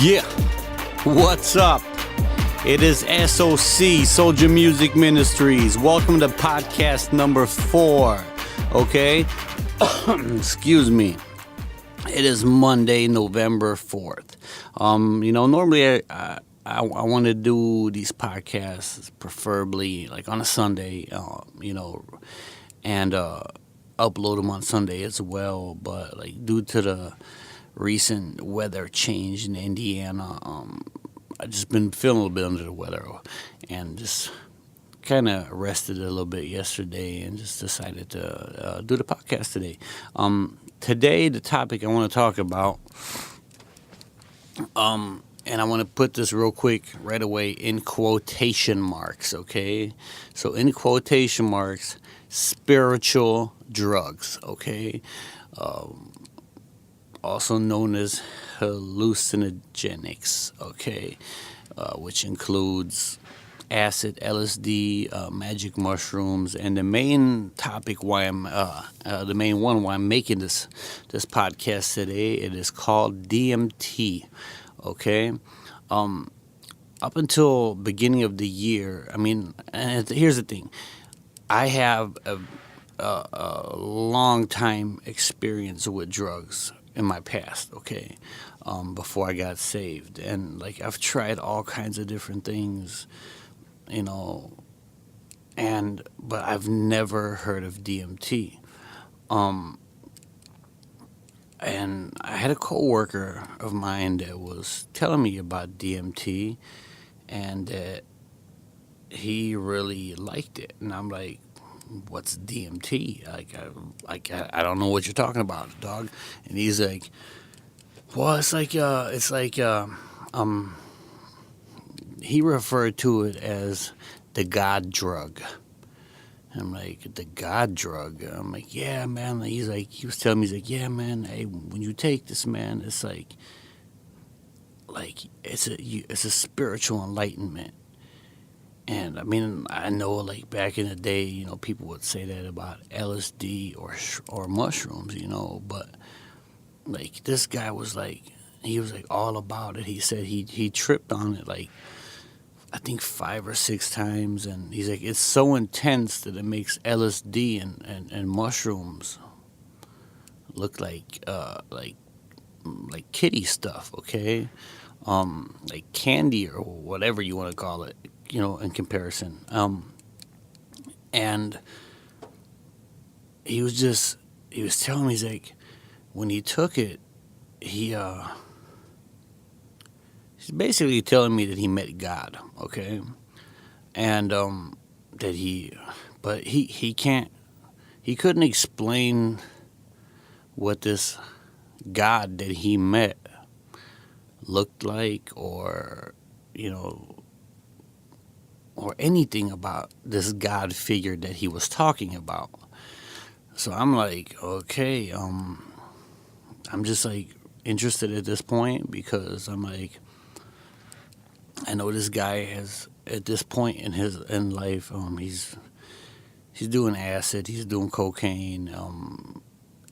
Yeah, what's up? It is SOC, SoldierMuzik Ministries. Welcome to podcast number 4, okay? Excuse me. It is Monday, November 4th. Normally I want to do these podcasts preferably like on a Sunday, and upload them on Sunday as well. But like due to the recent weather change in Indiana, I just been feeling a little bit under the weather and just kind of rested a little bit yesterday and just decided to do the podcast today. Today, the topic I want to talk about, and I want to put this real quick right away in quotation marks, okay? So in quotation marks, spiritual drugs, okay? Also known as hallucinogenics, okay? Which includes acid, LSD, magic mushrooms, and the main topic why I'm making this podcast today, it is called DMT. Okay, up until beginning of the year, and here's the thing, I have a long time experience with drugs in my past. Okay, before I got saved, and like I've tried all kinds of different things. But I've never heard of DMT. And I had a coworker of mine that was telling me about DMT, and that he really liked it. And I'm like, "What's DMT? I don't know what you're talking about, dog." And he's like, "Well, he referred to it as the God drug." I'm like, "The God drug?" I'm like, "Yeah, man." He was telling me, "Yeah, man, hey, when you take this, man, it's like it's a spiritual enlightenment." And I know like back in the day, people would say that about LSD or mushrooms, but like this guy was like, he was like all about it. He said he tripped on it like I think 5 or 6 times, and he's like, it's so intense that it makes LSD and mushrooms look like kitty stuff, okay, like candy or whatever you want to call it, in comparison. And he was telling me, he's like, when he took it, he's basically telling me that he met God, okay, and that he couldn't explain what this God that he met looked like, or or anything about this God figure that he was talking about. So I'm like, okay, I'm just like interested at this point, because I'm like, I know this guy has, at this point in life, he's doing acid, he's doing cocaine,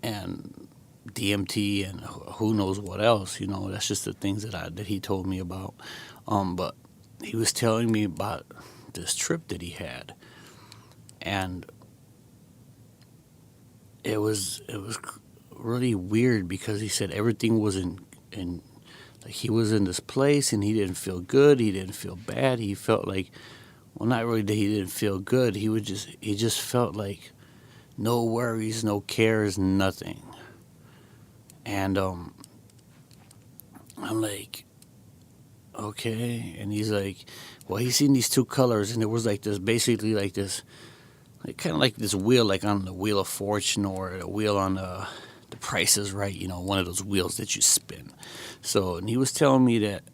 and DMT, and who knows what else. That's just the things that he told me about. But he was telling me about this trip that he had, and it was really weird, because he said everything was in like he was in this place and he didn't feel good, he didn't feel bad, he felt like, well, not really that he didn't feel good, he just felt like no worries, no cares, nothing. And I'm like, okay. And he's like, well, he's seen these 2 colors, and it was like this, basically like this, like kind of like this wheel, like on the Wheel of Fortune, or a wheel on the Price is Right, one of those wheels that you spin. So, and he was telling me that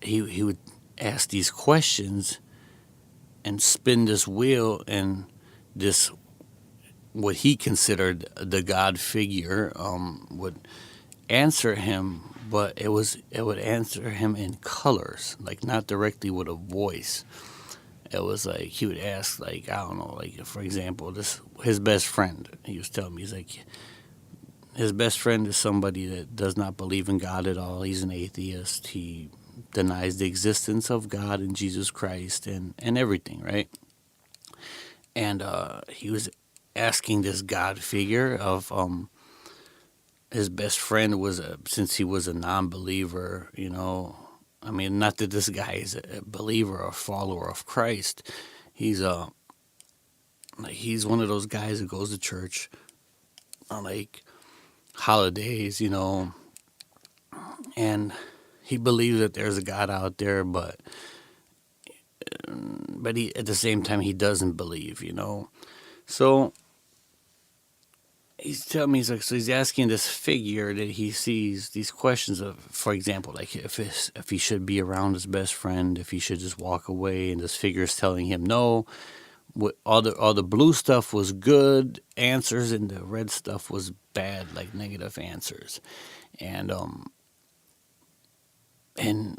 he would ask these questions and spin this wheel, and this, what he considered the God figure, would answer him, but it would answer him in colors, like not directly with a voice. It was like he would ask, like, I don't know, like, for example, his best friend, he was telling me, he's like, his best friend is somebody that does not believe in God at all. He's an atheist. He denies the existence of God and Jesus Christ and everything, right? And he was asking this God figure of his best friend was since he was a non-believer, I mean, not that this guy is a believer or follower of Christ. He's like he's one of those guys that goes to church on like holidays, and he believes that there's a God out there, but he at the same time he doesn't believe. So he's telling me he's asking this figure that he sees these questions of, for example, like if he should be around his best friend, if he should just walk away, and this figure is telling him no. All the blue stuff was good answers, and the red stuff was bad, like negative answers, and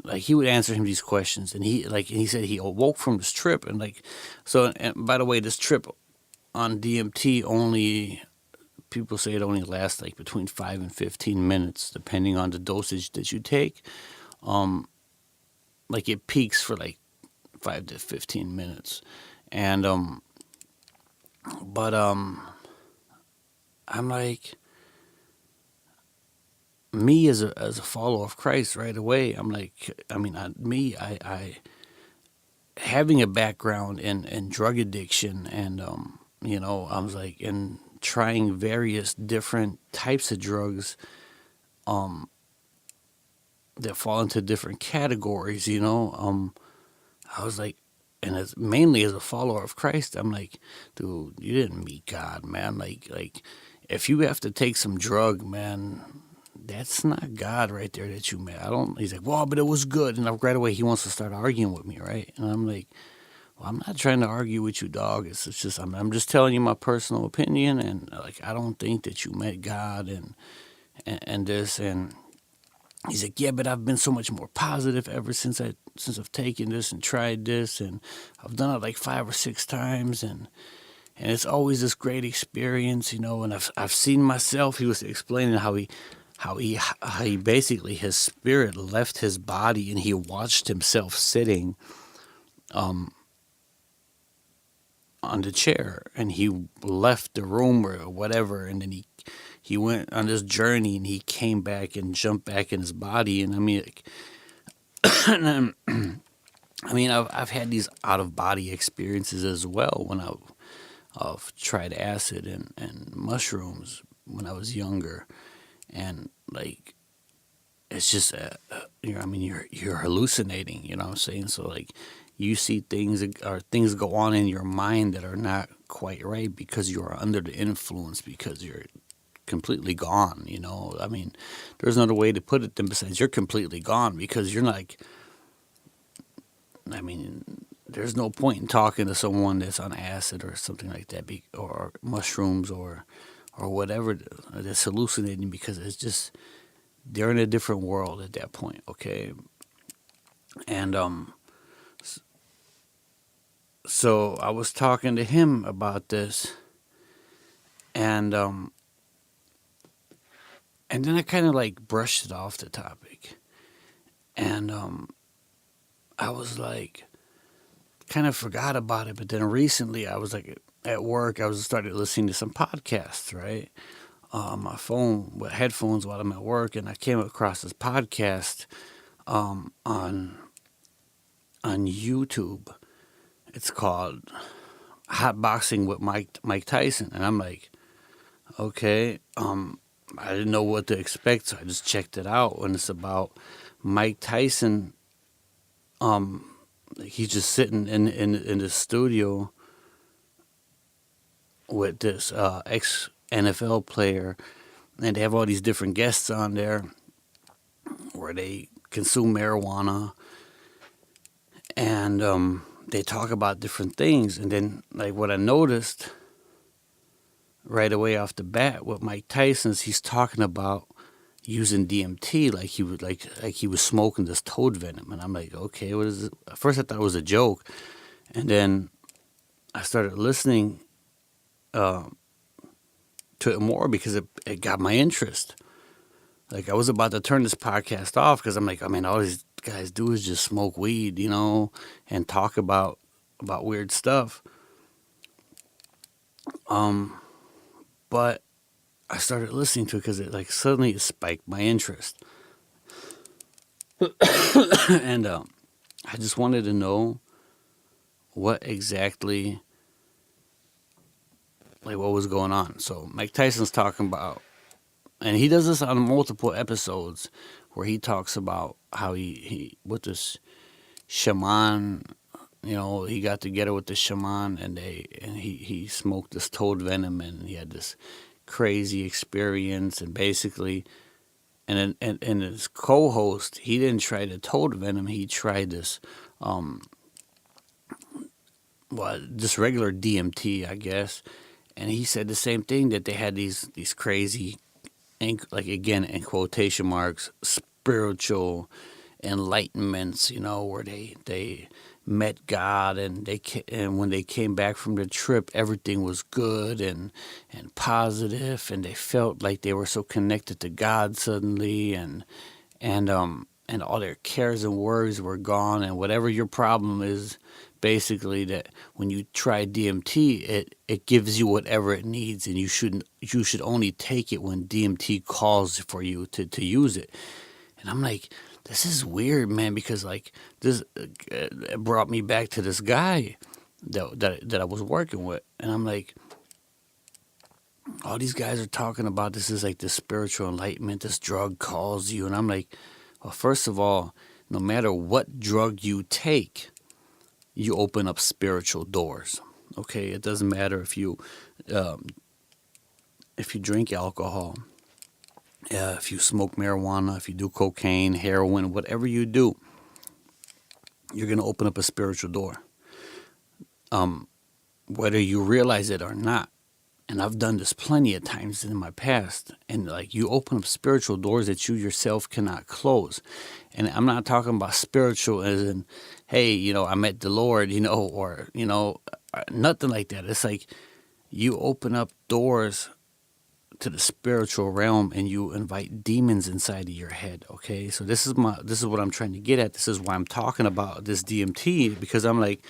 like he would answer him these questions, and he said he awoke from this trip, and like so. And by the way, this trip on DMT only people say it only lasts like between 5 and 15 minutes, depending on the dosage that you take. Like it peaks for like 5 to 15 minutes, and but I'm like me as a follower of Christ right away. I'm like, I mean, I having a background in drug addiction, and I was like, and trying various different types of drugs that fall into different categories. I was like, and as mainly as a follower of Christ, I'm like, dude, you didn't meet God, man. Like if you have to take some drug, man, that's not God right there that you met. I don't. He's like, well, but it was good, and right away he wants to start arguing with me, right? And I'm like, well, I'm not trying to argue with you, dog. It's just I'm just telling you my personal opinion, and like I don't think that you met God, and this, and he's like, yeah, but I've been so much more positive ever since I've taken this and tried this, and I've done it like 5 or 6 times, and it's always this great experience, and I've seen myself. He was explaining how he basically his spirit left his body, and he watched himself sitting on the chair, and he left the room or whatever, and then he went on this journey, and he came back and jumped back in his body. And I mean, like, I've had these out of body experiences as well when I've tried acid and mushrooms when I was younger, and like it's just you're hallucinating. You know what I'm saying? So like you see things, or things go on in your mind that are not quite right because you are under the influence, because you're completely gone. I mean, there's no other way to put it than besides you're completely gone, because you're like, I mean, there's no point in talking to someone that's on acid or something like that, or mushrooms or whatever that's hallucinating, because it's just they're in a different world at that point. Okay. And so I was talking to him about this, and then I kind of like brushed it off the topic, and I was like, kind of forgot about it. But then recently, I was like at work, I was started listening to some podcasts, right, on my phone with headphones while I'm at work, and I came across this podcast on YouTube. It's called Hot Boxing with Mike Tyson, and I'm like, okay, I didn't know what to expect, so I just checked it out. And it's about Mike Tyson. He's just sitting in the studio with this ex NFL player, and they have all these different guests on there where they consume marijuana, and they talk about different things. And then, like, what I noticed right away off the bat with Mike Tyson's, he's talking about using DMT, like he was smoking this toad venom, and I'm like, okay, what is it? At first, I thought it was a joke, and then I started listening to to it more because it got my interest. Like, I was about to turn this podcast off because I'm like, I mean, all these guys do is just smoke weed, and talk about weird stuff. But I started listening to it because it like suddenly it spiked my interest, and I just wanted to know what exactly, like, what was going on. So Mike Tyson's talking about, and he does this on multiple episodes, where he talks about how he with this shaman, he got together with the shaman, and he smoked this toad venom, and he had this crazy experience, and basically, and his co-host, he didn't try the toad venom, he tried this just regular DMT, I guess. And he said the same thing, that they had these crazy, like, again, in quotation marks, spiritual enlightenments, where they met God, and and when they came back from the trip, everything was good and positive, and they felt like they were so connected to God suddenly, and all their cares and worries were gone, and whatever your problem is, basically, that when you try DMT, it gives you whatever it needs, and you should only take it when DMT calls for you to use it. And I'm like, this is weird, man, because like this it brought me back to this guy that I was working with, and I'm like, all these guys are talking about this is like this spiritual enlightenment, this drug calls you, and I'm like, well, first of all, no matter what drug you take, you open up spiritual doors. Okay, it doesn't matter if you drink alcohol, if you smoke marijuana, if you do cocaine, heroin, whatever you do, you're gonna open up a spiritual door, whether you realize it or not. And I've done this plenty of times in my past. And like, you open up spiritual doors that you yourself cannot close. And I'm not talking about spiritual as in, hey, I met the Lord, or, nothing like that. It's like you open up doors to the spiritual realm, and you invite demons inside of your head. Okay. So this is what I'm trying to get at. This is why I'm talking about this DMT, because I'm like,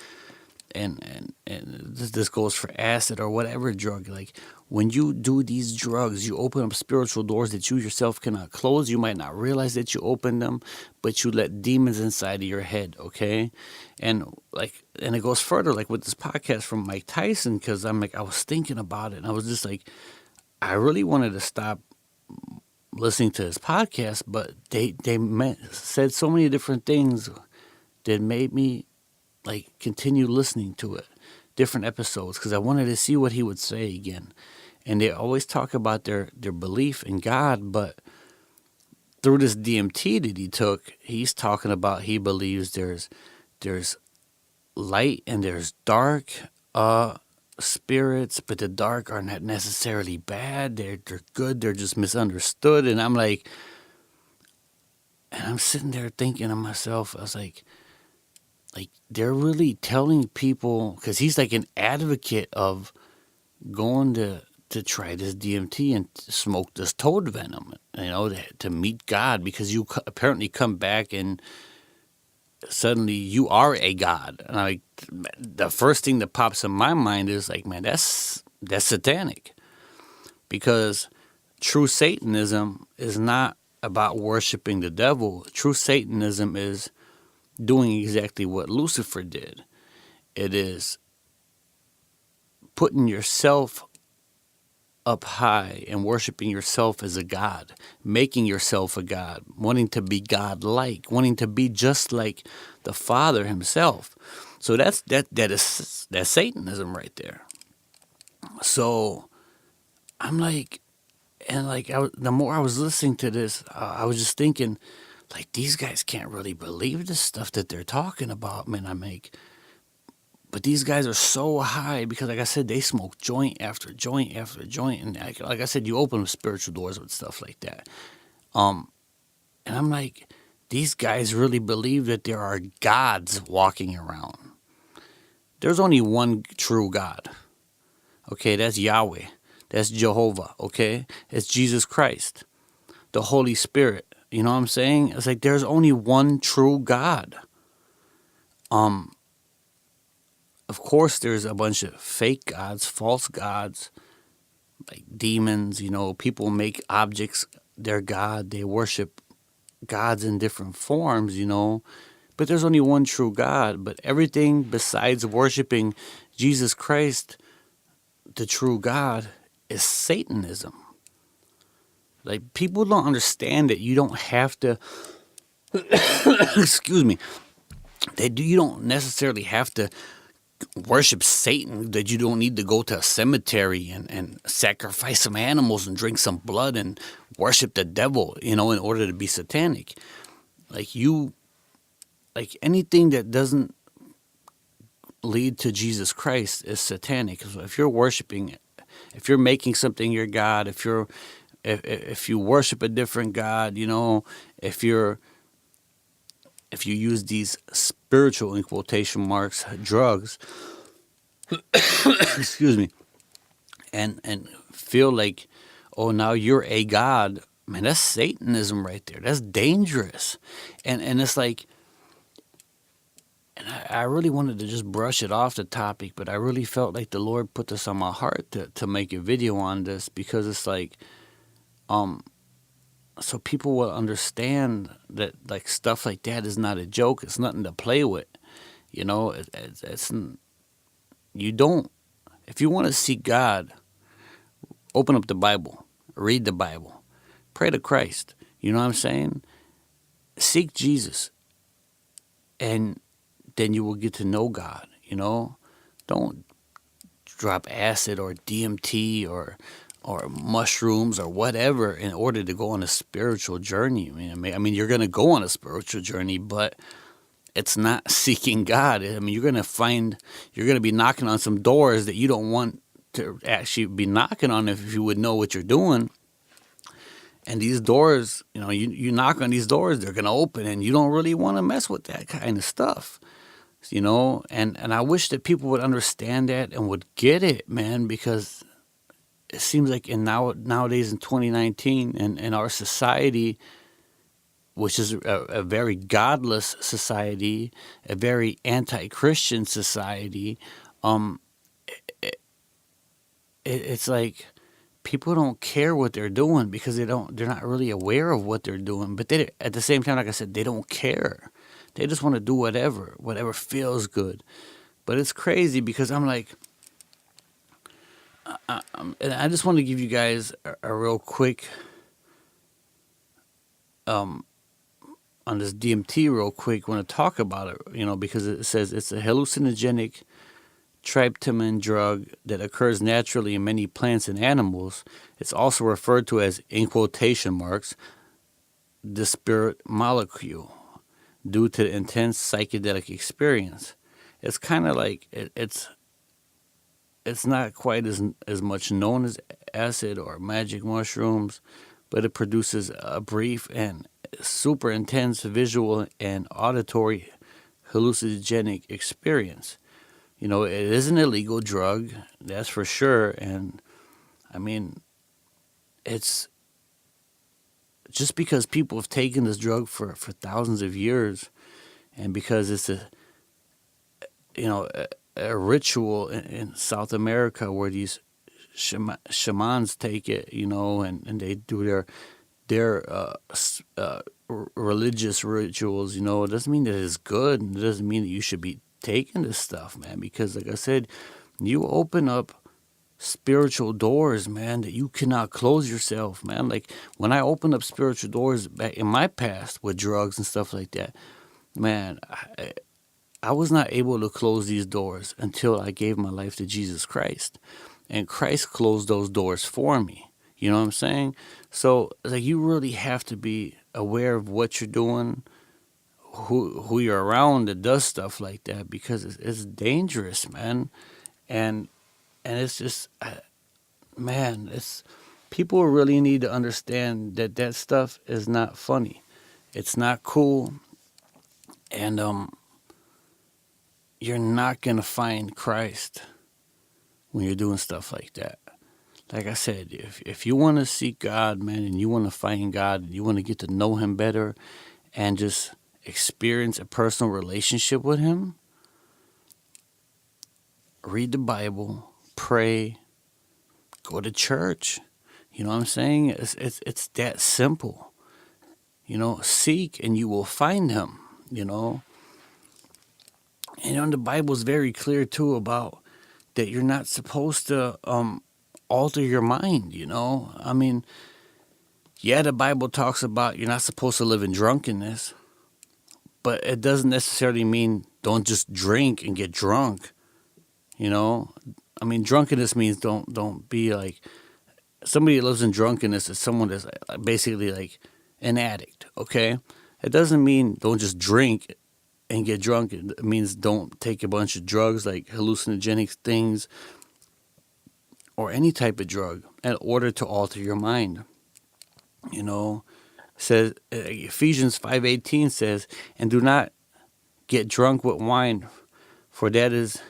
and this goes for acid or whatever drug. Like, when you do these drugs, you open up spiritual doors that you yourself cannot close. You might not realize that you opened them, but you let demons inside of your head, okay? And it goes further, like with this podcast from Mike Tyson, because I'm like, I was thinking about it, and I was just like, I really wanted to stop listening to his podcast, but they said so many different things that made me like continue listening to it, different episodes, because I wanted to see what he would say again. And they always talk about their belief in God, but through this DMT that he took, he's talking about, he believes there's light and there's dark spirits, but the dark are not necessarily bad. They're good. They're just misunderstood. And I'm like, and I'm sitting there thinking to myself, I was like they're really telling people, because he's like an advocate of going to try this DMT and smoke this toad venom, to meet God, because you apparently come back and suddenly you are a god. And like, the first thing that pops in my mind is like, man, that's satanic, because true Satanism is not about worshiping the devil. True Satanism is doing exactly what Lucifer did. It is putting yourself up high and worshiping yourself as a god, making yourself a god, wanting to be God-like, wanting to be just like the Father himself. So that's Satanism right there. So I'm like, and like, the more I was listening to this, I was just thinking, like, these guys can't really believe the stuff that they're talking about, man. But these guys are so high because, like I said, they smoke joint after joint after joint, and like I said, you open up spiritual doors with stuff like that. And I'm like, these guys really believe that there are gods walking around. There's only one true God. Okay, that's Yahweh. That's Jehovah, okay? It's Jesus Christ, the Holy Spirit. You know what I'm saying? It's like there's only one true God. Um, of course, there's a bunch of fake gods, false gods, like demons. People make objects their God. They worship gods in different forms. But there's only one true God. But everything besides worshiping Jesus Christ, the true God, is Satanism. Like, people don't understand that you don't have to, excuse me, you don't necessarily have to worship Satan, that you don't need to go to a cemetery and sacrifice some animals and drink some blood and worship the devil, in order to be satanic. Like anything that doesn't lead to Jesus Christ is satanic. So if you're worshiping, if you're making something your God, if you worship a different God, if you use these spiritual, in quotation marks, drugs, excuse me, and feel like, oh, now you're a God, man, that's Satanism right there. That's dangerous. And it's like, and I really wanted to just brush it off the topic, but I really felt like the Lord put this on my heart to make a video on this, because it's like, so people will understand that, like, stuff like that is not a joke. It's nothing to play with. It's you don't. If you want to see God, open up the Bible, read the Bible, pray to Christ. You know what I'm saying? Seek Jesus, and then you will get to know God. Don't drop acid or DMT or mushrooms or whatever in order to go on a spiritual journey. You're going to go on a spiritual journey, but it's not seeking God. You're going to be knocking on some doors that you don't want to actually be knocking on if you would know what you're doing. And these doors, you knock on these doors, they're going to open, and you don't really want to mess with that kind of stuff. And I wish that people would understand that and would get it, man, because it seems like nowadays in 2019 and in our society, which is a very godless society, a very anti-Christian society, it's like people don't care what they're doing because they're not really aware of what they're doing. But at the same time, like I said, they don't care. They just want to do whatever feels good. But it's crazy because I'm like, and I just want to give you guys a real quick, on this DMT real quick. Want to talk about it, because it says it's a hallucinogenic tryptamine drug that occurs naturally in many plants and animals. It's also referred to as, in quotation marks, the spirit molecule, due to the intense psychedelic experience. It's kind of like it's not quite as much known as acid or magic mushrooms, but it produces a brief and super intense visual and auditory hallucinogenic experience. It is an illegal drug, that's for sure. And it's just because people have taken this drug for thousands of years, and because it's a ritual in South America where these shamans take it, and they do their religious rituals. It doesn't mean that it's good, and it doesn't mean that you should be taking this stuff, man, because like I said, you open up spiritual doors, man, that you cannot close yourself, man. Like, when I opened up spiritual doors back in my past with drugs and stuff like that, man, I was not able to close these doors until I gave my life to Jesus Christ. And Christ closed those doors for me. You know what I'm saying? So, like, you really have to be aware of what you're doing, who you're around that does stuff like that, because it's dangerous, man. And it's just, man, it's people really need to understand that stuff is not funny. It's not cool. And you're not going to find Christ when you're doing stuff like that. like I said, if you want to seek God, man, and you want to find God, and you want to get to know Him better, and just experience a personal relationship with Him, read the Bible, pray, go to church. You know what I'm saying? It's that simple. Seek and you will find Him. You know, and the Bible's very clear too about that you're not supposed to alter your mind. I mean, yeah, the Bible talks about you're not supposed to live in drunkenness, but it doesn't necessarily mean don't just drink and get drunk. You know, I mean, drunkenness means don't be like somebody that lives in drunkenness is someone that's basically like an addict. Okay, it doesn't mean don't just drink and get drunk. It means don't take a bunch of drugs like hallucinogenic things or any type of drug in order to alter your mind. You know, says Ephesians 5:18 says, and do not get drunk with wine, for that is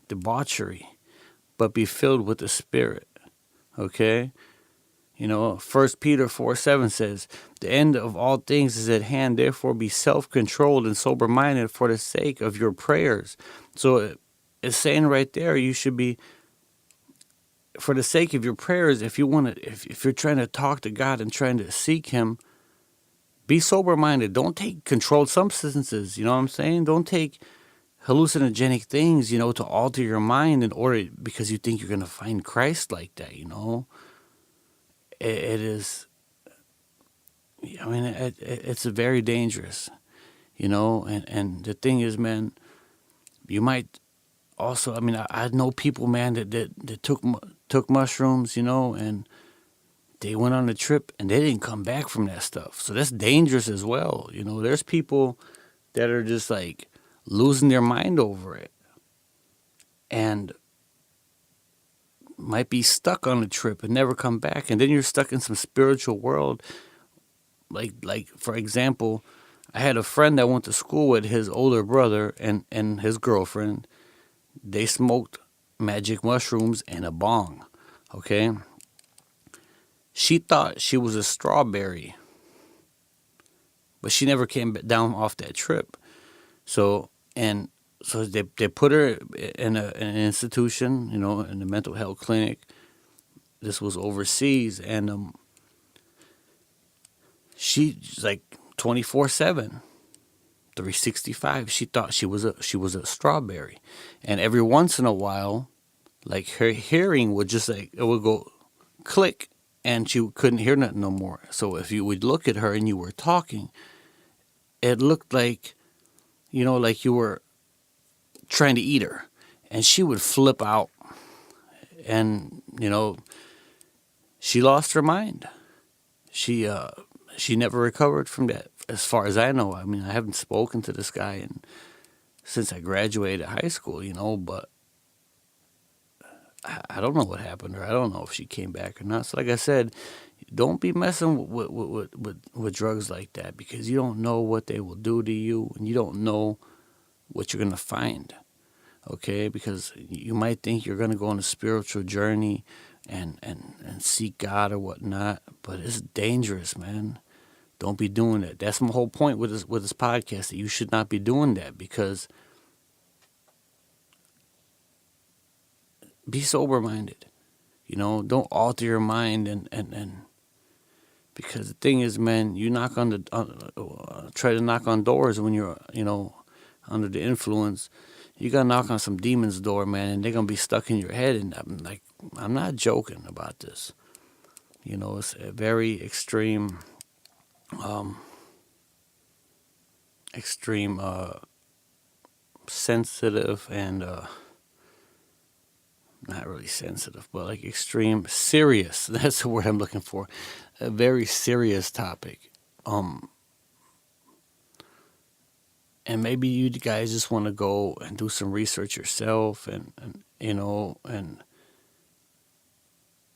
debauchery, but be filled with the Spirit. Okay? 1 Peter 4:7 says, the end of all things is at hand, therefore be self-controlled and sober-minded for the sake of your prayers. So it's saying right there, you should be, for the sake of your prayers, if you're trying to talk to God and trying to seek Him, be sober-minded. Don't take controlled substances, you know what I'm saying? Don't take hallucinogenic things, to alter your mind in order because you think you're going to find Christ like that, It is, I mean, it's very dangerous, and the thing is, man, you might also, I mean, I know people, man, that took mushrooms, and they went on a trip and they didn't come back from that stuff. So that's dangerous as well. There's people that are just like losing their mind over it and might be stuck on a trip and never come back. And then you're stuck in some spiritual world. Like for example, I had a friend that went to school with his older brother and his girlfriend. They smoked magic mushrooms and a bong. Okay. She thought she was a strawberry, but she never came down off that trip. So they put her in an institution, in a mental health clinic. This was overseas, and she's like 24/7, 365. She thought she was a strawberry, and every once in a while, like her hearing would just like it would go click, and she couldn't hear nothing no more. So if you would look at her and you were talking, it looked like, like you were trying to eat her, and she would flip out, and she lost her mind. She never recovered from that, as far as I know. I mean, I haven't spoken to this guy since I graduated high school, but I don't know what happened to her. I don't know if she came back or not. So like I said, don't be messing with drugs like that, because you don't know what they will do to you, and you don't know what you're going to find. Okay, because you might think you're going to go on a spiritual journey and seek God or whatnot, but it's dangerous, man. Don't be doing that. That's my whole point with this podcast, that you should not be doing that, because be sober-minded. Don't alter your mind, and because the thing is, man, you try to knock on doors when you're, under the influence. You gotta knock on some demon's door, man, and they're gonna be stuck in your head. And I'm not joking about this. It's a very extreme, sensitive and not really sensitive, but like extreme serious. That's the word I'm looking for. A very serious topic. And maybe you guys just want to go and do some research yourself, and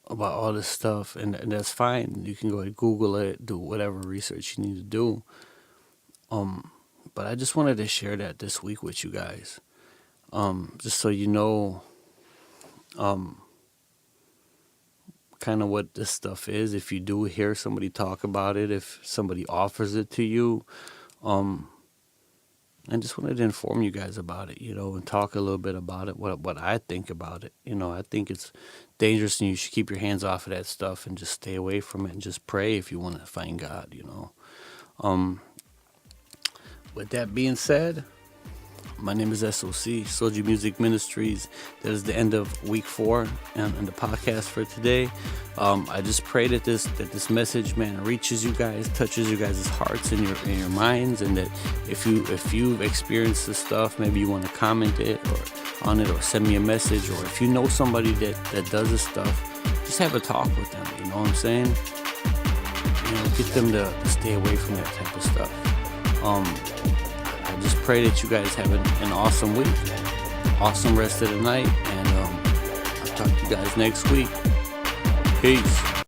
about all this stuff, and that's fine. You can go and Google it, do whatever research you need to do. But I just wanted to share that this week with you guys, just so you know, kind of what this stuff is. If you do hear somebody talk about it, if somebody offers it to you, um, I just wanted to inform you guys about it, and talk a little bit about it, what I think about it. I think it's dangerous, and you should keep your hands off of that stuff and just stay away from it and just pray if you want to find God. Um, with that being said, my name is SOC, Soldier Music Ministries. That is the end of week 4 and the podcast for today. I just pray that this message, man, reaches you guys, touches you guys' hearts and your minds, and that if you've experienced this stuff, maybe you want to comment on it or send me a message, or if you know somebody that does this stuff, just have a talk with them. You know what I'm saying? Get them to stay away from that type of stuff. I just pray that you guys have an awesome week, awesome rest of the night, and I'll talk to you guys next week. Peace.